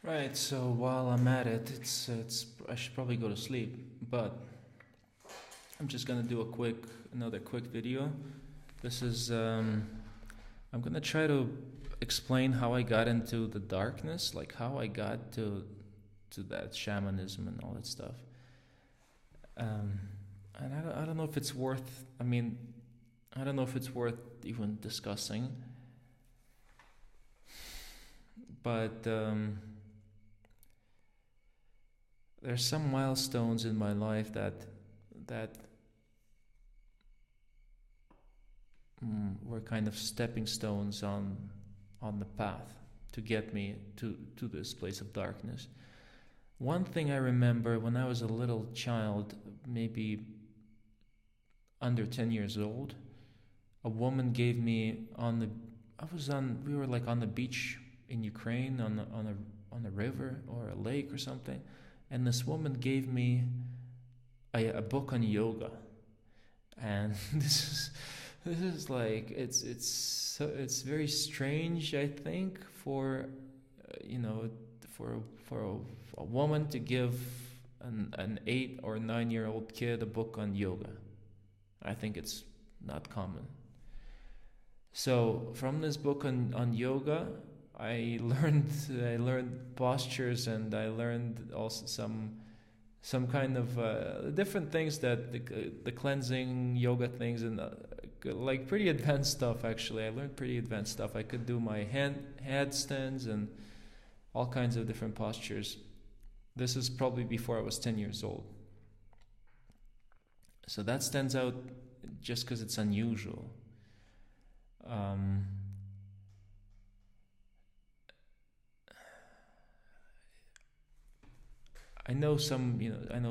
Right, so while I'm at it, it's I should probably go to sleep, but I'm just gonna do another quick video. This is I'm gonna try to explain how I got into the darkness, like how I got to that shamanism and all that stuff. Um, and I don't know if it's worth. I mean, I don't know if it's worth even discussing, but there's some milestones in my life that were kind of stepping stones on the path to get me to this place of darkness. One thing I remember when I was a little child, maybe under 10 years old, a woman gave me we were like on the beach in Ukraine on a river or a lake or something, and this woman gave me a book on yoga. And this is like it's very strange, I think, for for a woman to give an 8 or 9 year old kid a book on yoga. I think it's not common. So from this book on yoga, I learned postures, and I learned also some kind of different things, that the cleansing yoga things, and like pretty advanced stuff. Actually, I learned pretty advanced stuff. I could do my handstands and all kinds of different postures. This is probably before I was 10 years old. So that stands out just because it's unusual. I know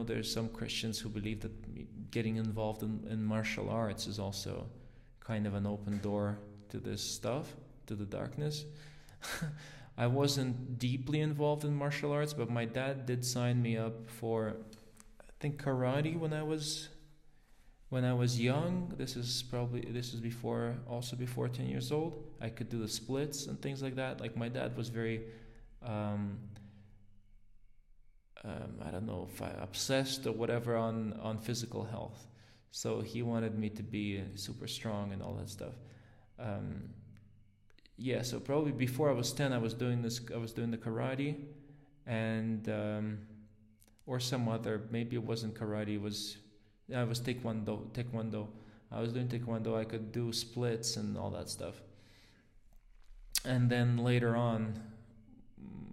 there's some Christians who believe that getting involved in martial arts is also kind of an open door to this stuff, to the darkness. I wasn't deeply involved in martial arts, but my dad did sign me up for, I think, karate when I was young. This is before 10 years old. I could do the splits and things like that. Like, my dad was very I don't know if obsessed or whatever on physical health. So he wanted me to be super strong and all that stuff. So probably before I was 10, I was doing the karate, and or some other, maybe it wasn't karate, it was taekwondo. I was doing taekwondo. I could do splits and all that stuff. And then later on,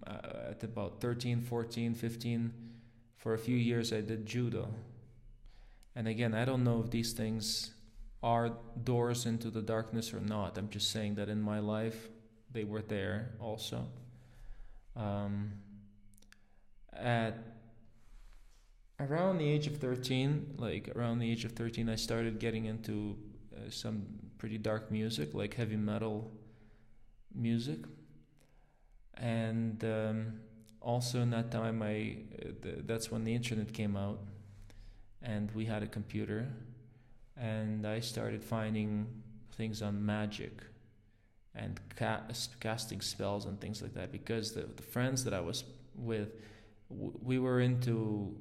at about 13, 14, 15, for a few years I did judo. And again, I don't know if these things are doors into the darkness or not. I'm just saying that in my life they were there also. At around the age of 13, I started getting into some pretty dark music, like heavy metal music. And also in that time, that's when the internet came out, and we had a computer, and I started finding things on magic and casting spells and things like that, because the friends that I was with, we were into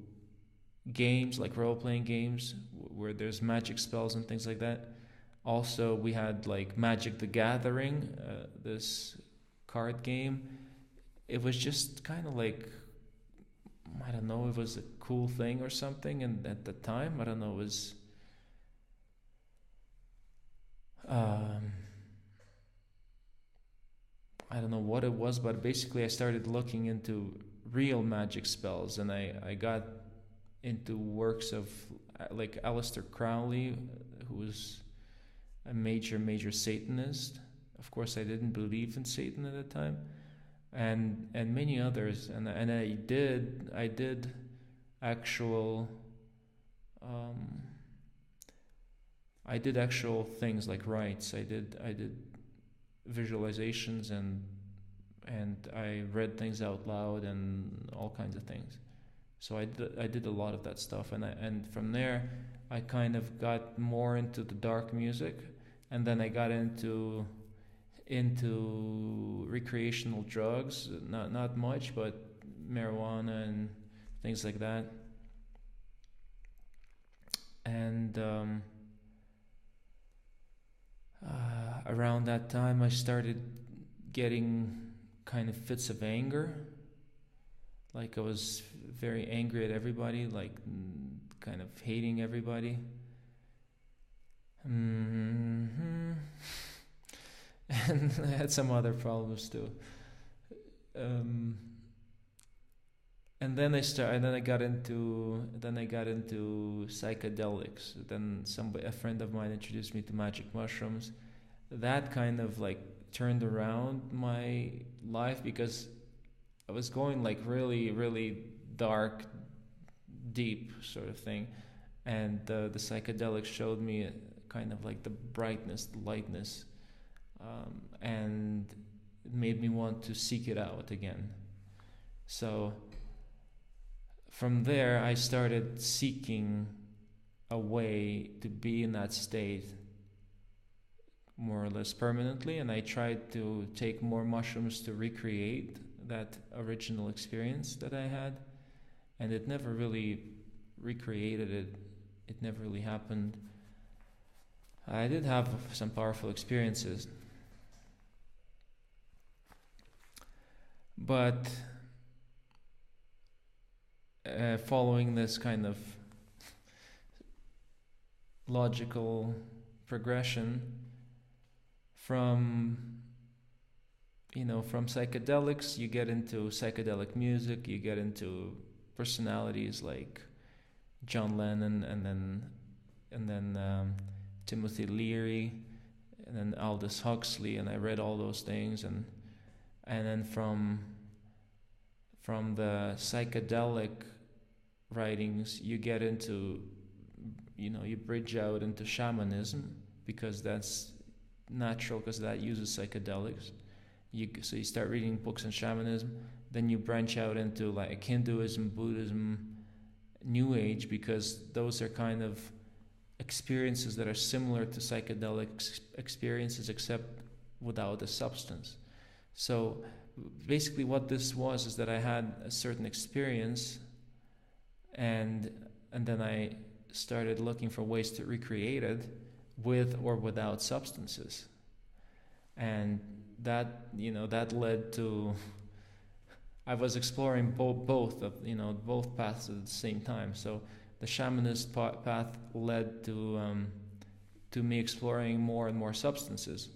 games, like role-playing games where there's magic spells and things like that. Also, we had like Magic the Gathering, this card game. It was just kind of like, I don't know, it was a cool thing or something. And at the time, I don't know, it was I don't know what it was, but basically I started looking into real magic spells, and I got into works of like Aleister Crowley, who was a major Satanist. Of course, I didn't believe in Satan at the time, and many others, and I did actual I did actual things like rites. I did visualizations, and I read things out loud and all kinds of things. So I did a lot of that stuff, and from there I kind of got more into the dark music, and then I got into recreational drugs. Not much, but marijuana and things like that. And around that time I started getting kind of fits of anger. Like I was very angry at everybody, like kind of hating everybody. And I had some other problems too. And then I got into psychedelics. Then a friend of mine introduced me to magic mushrooms. That kind of like turned around my life, because I was going like really, really dark, deep sort of thing, and the psychedelics showed me kind of like the brightness, the lightness, and it made me want to seek it out again. So from there, I started seeking a way to be in that state more or less permanently, and I tried to take more mushrooms to recreate that original experience that I had, and it never really recreated it. It never really happened. I did have some powerful experiences, but following this kind of logical progression from psychedelics, you get into psychedelic music, you get into personalities like John Lennon, and then Timothy Leary, and then Aldous Huxley, and I read all those things, and then from the psychedelic writings, you get into, you bridge out into shamanism, because that's natural, because that uses psychedelics. So you start reading books on shamanism, then you branch out into like Hinduism, Buddhism, New Age, because those are kind of experiences that are similar to psychedelic experiences, except without the substance. So basically what this was is that I had a certain experience, and then I started looking for ways to recreate it with or without substances. And that led to, I was exploring both paths at the same time. So the shamanist path led to me exploring more and more substances,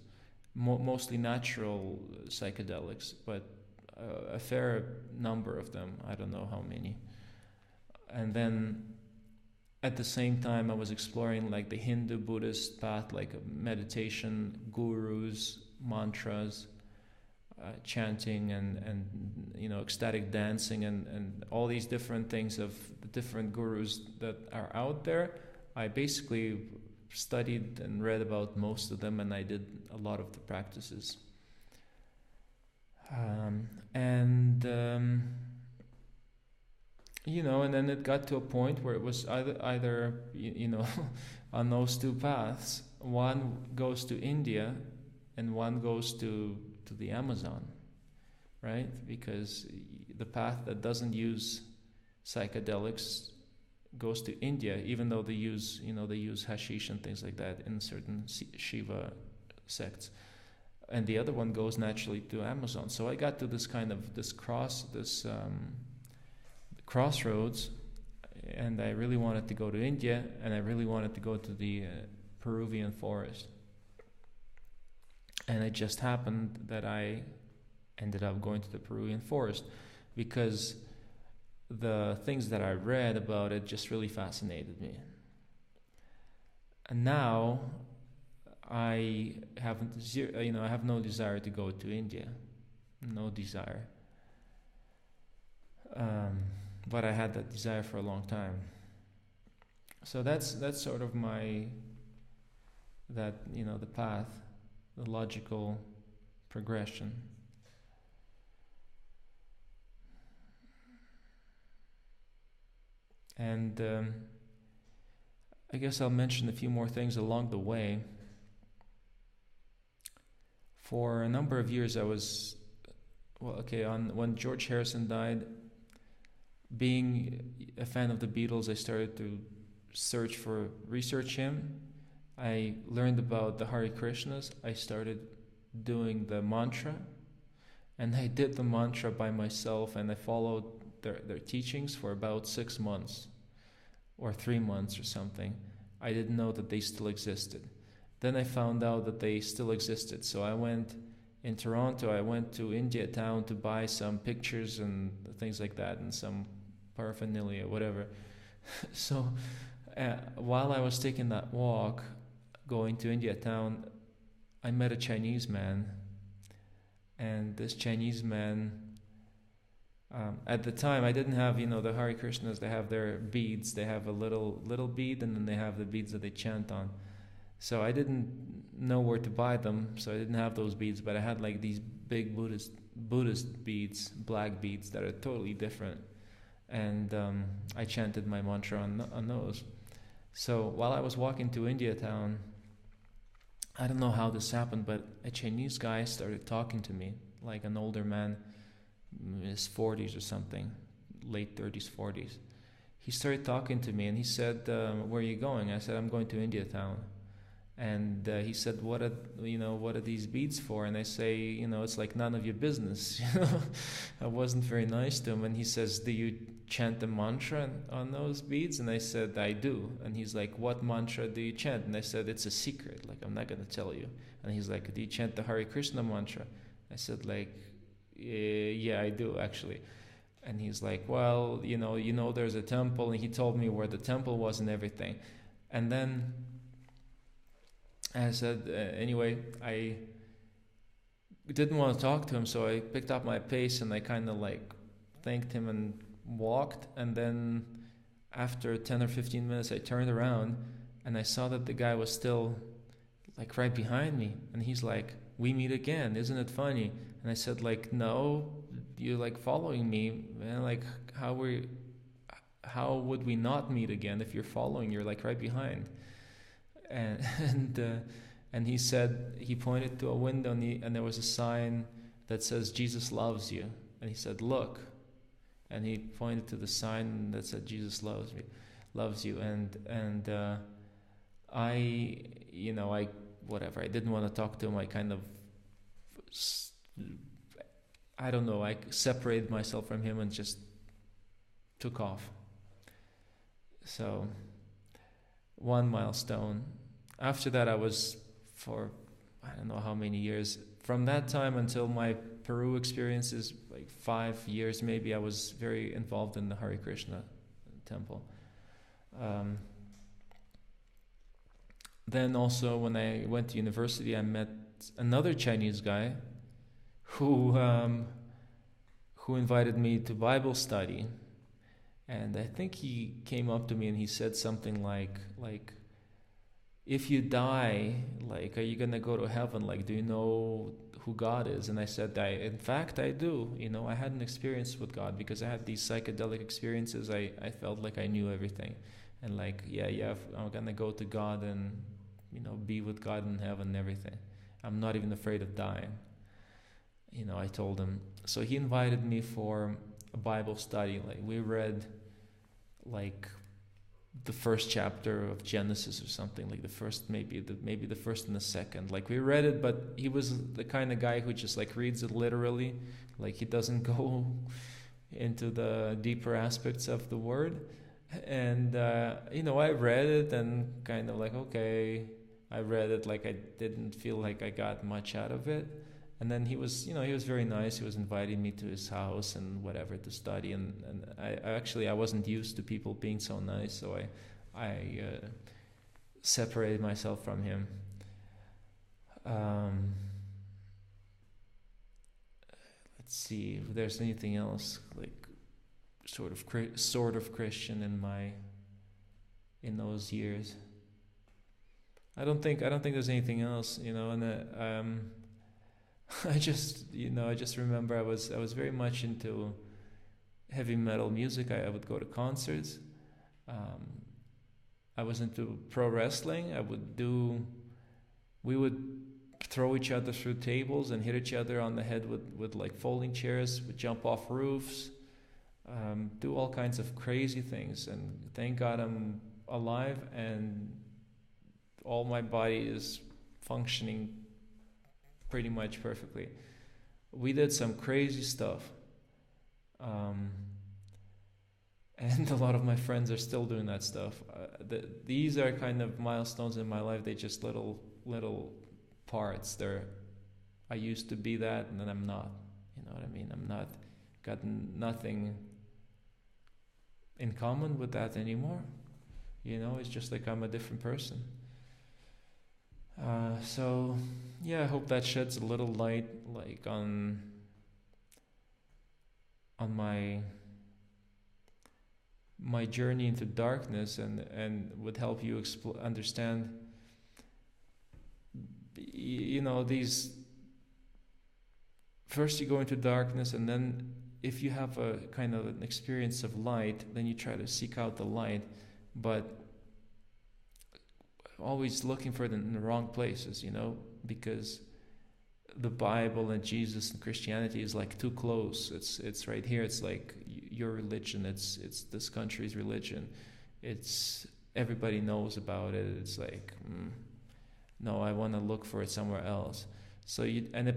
mostly natural psychedelics, but a fair number of them. I don't know how many. And then at the same time, I was exploring like the Hindu Buddhist path, like meditation, gurus, mantras, chanting, and ecstatic dancing, and all these different things of the different gurus that are out there. I basically studied and read about most of them, and I did a lot of the practices. And then it got to a point where it was either on those two paths, one goes to India and one goes to the Amazon, right? Because the path that doesn't use psychedelics goes to India, even though they use hashish and things like that in certain Shiva sects, and the other one goes naturally to Amazon. So I got to this crossroads, and I really wanted to go to India, and I really wanted to go to the Peruvian forest. And it just happened that I ended up going to the Peruvian forest because the things that I read about it just really fascinated me. And now I have no desire to go to India, no desire. But I had that desire for a long time. So that's sort of the path, the logical progression. And I guess I'll mention a few more things along the way. For a number of years I was, when George Harrison died, being a fan of the Beatles, I started to research him. I learned about the Hare Krishnas. I started doing the mantra, and I did the mantra by myself, and I followed their teachings for about 6 months or 3 months or something. I didn't know that they still existed. Then I found out that they still existed. So I went in Toronto, I went to India Town to buy some pictures and things like that and some paraphernalia, whatever. So while I was taking that walk, going to India Town, I met a Chinese man. And this Chinese man, at the time, I didn't have, the Hare Krishnas, they have their beads. They have a little bead, and then they have the beads that they chant on. So I didn't know where to buy them, so I didn't have those beads, but I had like these big Buddhist beads, black beads that are totally different. And I chanted my mantra on those. So while I was walking to India Town, I don't know how this happened, but a Chinese guy started talking to me, like an older man, in his 40s or something, late 30s, 40s. He started talking to me and he said, where are you going? I said, I'm going to India Town. And he said, what are these beads for? And I say, it's like none of your business. I wasn't very nice to him. And he says, do you chant the mantra on those beads? And I said, I do. And he's like, what mantra do you chant? And I said, it's a secret. Like, I'm not going to tell you. And he's like, do you chant the Hare Krishna mantra? I said, like, yeah, I do, actually. And he's like, well, there's a temple. And he told me where the temple was and everything. And then I said, anyway, I didn't want to talk to him, so I picked up my pace and I kind of like thanked him and walked. And then after 10 or 15 minutes, I turned around and I saw that the guy was still like right behind me. And he's like, we meet again, isn't it funny? And I said, like, no, you're like following me, man. Like, how would we not meet again if you're following? You're like right behind. And he said, he pointed to a window and there was a sign that says Jesus loves you. And he said, look. And he pointed to the sign that said Jesus loves you. And I didn't want to talk to him. I kind of, I separated myself from him and just took off. So, one milestone. After that, I was for I don't know how many years. From that time until my Peru experiences, like 5 years maybe, I was very involved in the Hare Krishna temple. Then also when I went to university, I met another Chinese guy who invited me to Bible study. And I think he came up to me and he said something like, if you die, like, are you going to go to heaven? Like, do you know who God is? And I said, in fact, I do. I had an experience with God because I had these psychedelic experiences. I felt like I knew everything. And like, yeah, I'm going to go to God and, be with God in heaven and everything. I'm not even afraid of dying. I told him. So he invited me for a Bible study. Like, we read, like, the first chapter of Genesis or something, like the first, maybe the first and the second. Like, we read it, but he was the kind of guy who just like reads it literally. Like, he doesn't go into the deeper aspects of the word. And I read it and kind of like, okay, I read it, like I didn't feel like I got much out of it. And then he was very nice. He was inviting me to his house and whatever to study. And I wasn't used to people being so nice, so I separated myself from him. Let's see if there's anything else like sort of Christian in those years. I don't think there's anything else, and I just remember I was very much into heavy metal music. I would go to concerts. I was into pro wrestling. We would throw each other through tables and hit each other on the head with like folding chairs. We'd jump off roofs. do all kinds of crazy things. And thank God I'm alive and all my body is functioning pretty much perfectly. We did some crazy stuff. And a lot of my friends are still doing that stuff. These are kind of milestones in my life. They're just little parts. I used to be that, and then I'm not. You know what I mean? I'm not, got nothing in common with that anymore. You know, it's just like I'm a different person. So yeah, I hope that sheds a little light, like on my journey into darkness, and would help you understand, you know, these. First you go into darkness, and then if you have a kind of an experience of light, then you try to seek out the light, but always looking for it in the wrong places, you know, because the Bible and Jesus and Christianity is like too close. It's right here. It's like your religion. It's this country's religion. It's everybody knows about it. It's like no, I want to look for it somewhere else. So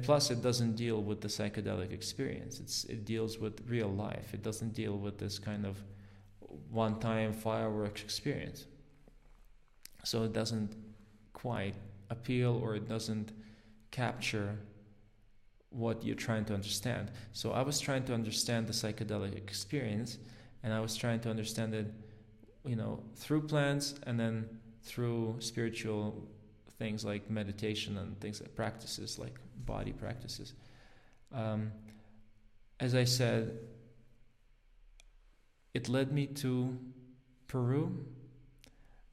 plus it doesn't deal with the psychedelic experience. It deals with real life. It doesn't deal with this kind of one-time fireworks experience. So it doesn't quite appeal, or it doesn't capture what you're trying to understand. So I was trying to understand the psychedelic experience, and I was trying to understand it, you know, through plants and then through spiritual things like meditation and things like practices, like body practices. As I said, it led me to Peru.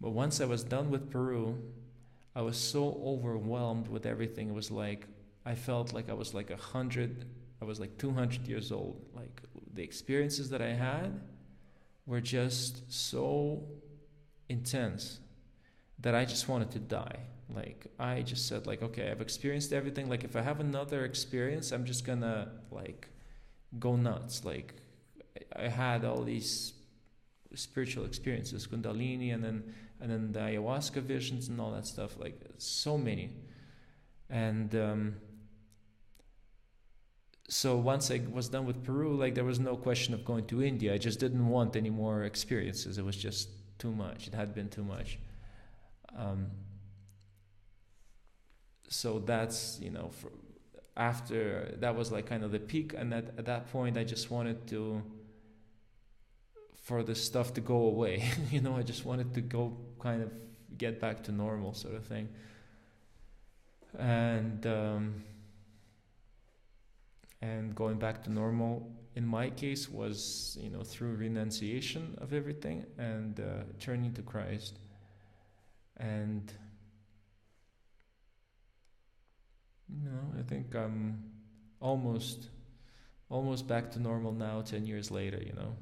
But once I was done with Peru, I was so overwhelmed with everything. It was like, I felt like I was like 200 years old. Like the experiences that I had were just so intense that I just wanted to die. Like I just said, like, okay, I've experienced everything. Like if I have another experience, I'm just gonna like go nuts. Like I had all these spiritual experiences, Kundalini, and then the ayahuasca visions and all that stuff. Like so many. And so once I was done with Peru, like there was no question of going to India. I just didn't want any more experiences. It was just too much. It had been too much. So that's, you know, after that was like kind of the peak, and at that point I just wanted for the stuff to go away. You know, I just wanted to go kind of get back to normal sort of thing. And going back to normal in my case was, you know, through renunciation of everything and turning to Christ. And you know, I think I'm almost back to normal now, 10 years later, you know.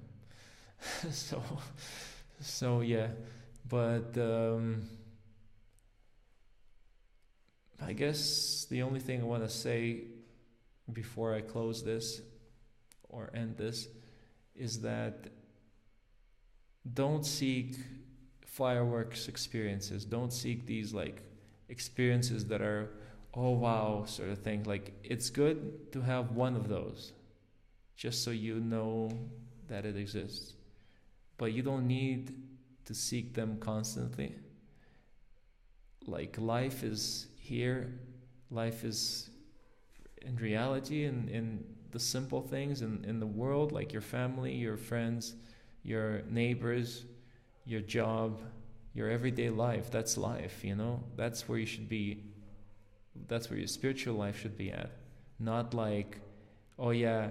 so yeah, but I guess the only thing I want to say before I close this or end this is that don't seek fireworks experiences. Don't seek these like experiences that are, oh wow, sort of thing. Like it's good to have one of those just so you know that it exists. But you don't need to seek them constantly. Like life is here, life is in reality, in the simple things in the world, like your family, your friends, your neighbors, your job, your everyday life. That's life, you know. That's where you should be. That's where your spiritual life should be at. Not like, oh yeah,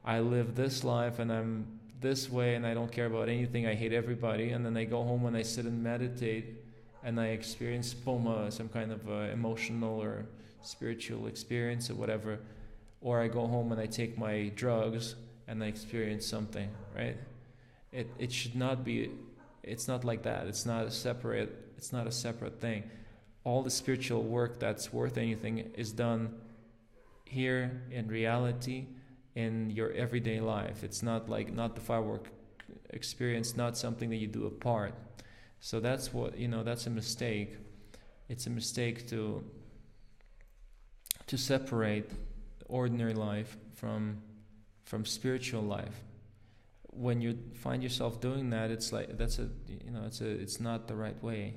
I live this life and I'm this way and I don't care about anything, I hate everybody, and then I go home and I sit and meditate and I experience some kind of emotional or spiritual experience or whatever, or I go home and I take my drugs and I experience something, right? It should not be, it's not like that. It's not a separate thing. All the spiritual work that's worth anything is done here in reality, in your everyday life. It's not the firework experience, not something that you do apart. So that's what, that's a mistake. It's a mistake to separate ordinary life from spiritual life. When you find yourself doing that, it's like it's not the right way.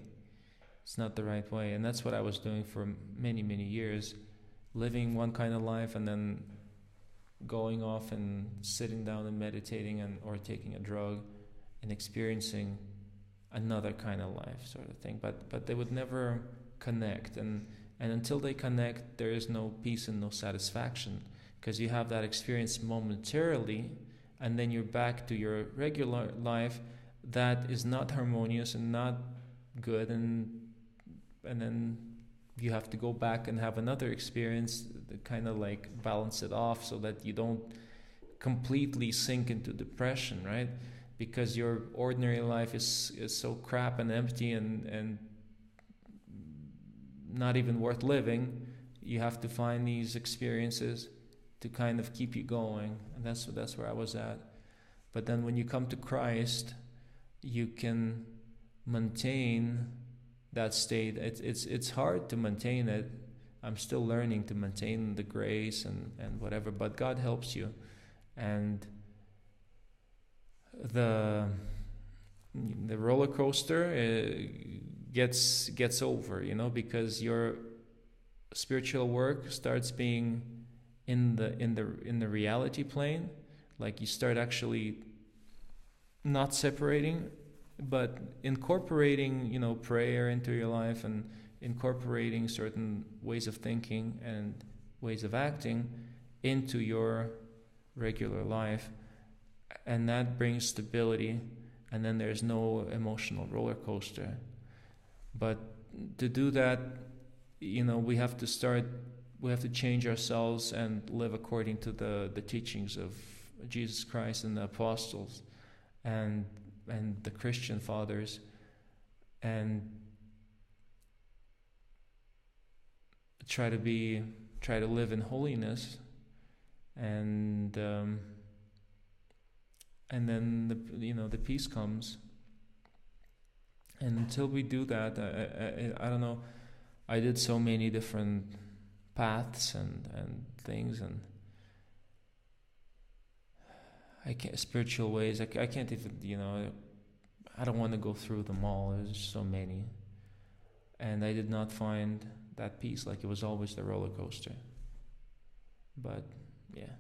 It's not the right way, and that's what I was doing for many, many years, living one kind of life and then going off and sitting down and meditating or taking a drug and experiencing another kind of life, sort of thing. But they would never connect, and until they connect, there is no peace and no satisfaction, because you have that experience momentarily, and then you're back to your regular life that is not harmonious and not good, and then you have to go back and have another experience to kind of like balance it off, so that you don't completely sink into depression, right? Because your ordinary life is so crap and empty and not even worth living. You have to find these experiences to kind of keep you going, and that's where I was at. But then when you come to Christ, you can maintain that state. It's hard to maintain it. I'm still learning to maintain the grace and whatever, but God helps you. And the roller coaster gets over, because your spiritual work starts being in the reality plane. Like, you start actually not separating, but incorporating, prayer into your life, and incorporating certain ways of thinking and ways of acting into your regular life, and that brings stability, and then there's no emotional roller coaster. But to do that, we have to change ourselves and live according to the teachings of Jesus Christ and the apostles and the Christian fathers, and try to live in holiness, and then the peace comes. And until we do that, I don't know. I did so many different paths and things, and spiritual ways. I can't even, I don't want to go through them all. There's so many, and I did not find that peace. Like, it was always the roller coaster. But yeah.